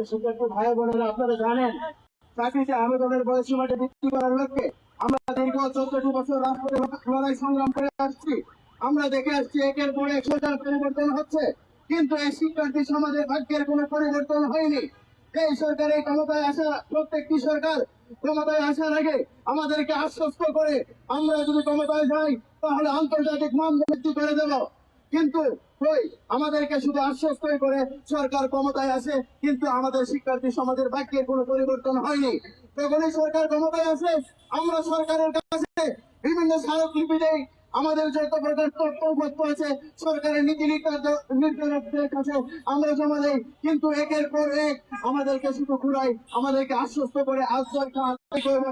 শিক্ষার্থী ভাই বোনেরা, আপনারা জানেন চাকরিতে আবেদনের বয়সীমাটা বৃদ্ধি করার লক্ষ্যে আমরা দীর্ঘ 14টি বছর রাজপথে লড়াই সংগ্রাম করে আসছি। আমরা দেখে আসছি একের পর এক সরকার পরিবর্তন হচ্ছে, কিন্তু এই শিক্ষার্থী সমাজের ভাগ্যের কোনো পরিবর্তন হয়নি। এই সরকারের ক্ষমতায় আসা প্রত্যেকটি সরকার ক্ষমতায় আসার আগে আমাদেরকে আশ্বস্ত করে আমরা যদি ক্ষমতায় যাই তাহলে আন্তর্জাতিক মানদণ্ড করে দেব, কিন্তু ওই আমাদেরকে শুধু আশ্বস্তই করে সরকার ক্ষমতায় আসে, কিন্তু আমাদের শিক্ষার্থী সমাজের ভাগ্যের কোনো পরিবর্তন হয়নি। যখনই সরকার ক্ষমতায় আসে আমরা সরকারের কাছে বিভিন্ন স্মারকলিপি দেই, আমাদের যত প্রকার তথ্য আছে সরকারের নীতি নির্ধারকদের কাছে আমরা জমা দেই, কিন্তু একের পর এক আমাদেরকে শুধু ঘুরাই, আমাদেরকে আশ্বস্ত করে আজ সরকার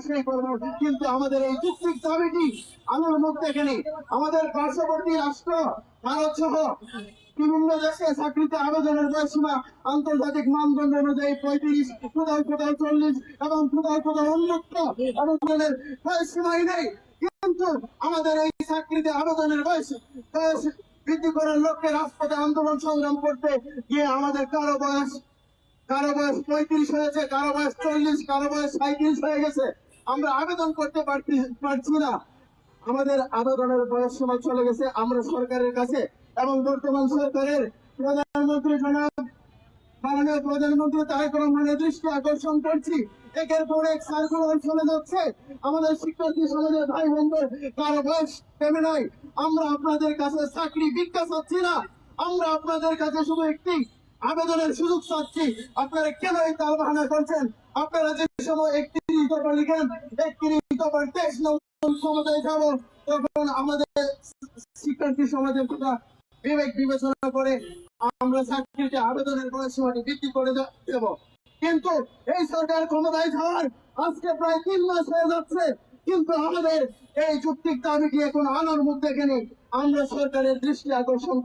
সেই করবো, কিন্তু আমাদের এই যুক্তিক দাবিটি আলোর মুখ দেখেনি। আমাদের পার্শ্ববর্তী রাষ্ট্র ভারত সহ বিভিন্ন দেশে চাকরিতে আবেদনের বয়সীমা আন্তর্জাতিক মানদণ্ড অনুযায়ী 35, কোথাও 40 এবং কোথাও উন্মুক্ত আবেদনের বয়সীমাই নেই, কিন্তু আমাদের এই চাকরিতে আবেদনের বয়স বৃদ্ধি করার লক্ষ্যে রাজপথে আন্দোলন সংগ্রাম করতে গিয়ে আমাদের কারো বয়স 35 হয়েছে, কারো বয়স 40, কারো বয়স 37 হয়ে গেছে। আমরা আবেদন করতে পারছি না, আমাদের আবেদনের বয়স সময় চলে গেছে। আমরা সরকারের কাছে এবং বর্তমান সরকারের প্রধানমন্ত্রী জনাব মাননীয় প্রধানমন্ত্রী তারেক রহমানের দৃষ্টি আকর্ষণ করছি, একের পর এক সার্কুলার চলে যাচ্ছে। আমাদের শিক্ষার্থী সমাজের ভাই বোনদের কারো বয়স কমে নয়। আমরা আপনাদের কাছে চাকরি ভিক্ষা চাচ্ছি না, আমরা আপনাদের কাছে শুধু একটি আবেদনের সুযোগ চাচ্ছি। আপনারা কেন এই তাল বাহানা করছেন? আপনারা যে সময় 31 দফা লিখেন, 31 দফার 23 নম্বর ক্ষমতায় যাব, তখন আমাদের শিক্ষার্থী সমাজের কথা বিবেক বিবেচনা করে আমরা চাকরিতে আবেদনের বয়সীমাটি বৃদ্ধি করে দেব, কিন্তু এই সরকার ক্ষমতায় যাওয়ার আজকে প্রায় 3 মাস হয়ে যাচ্ছে, কিন্তু আমাদের এই যুক্তিক দাবিটি এখন আলোর মুখ দেখেনি। আমরা সরকারের দৃষ্টি আকর্ষণ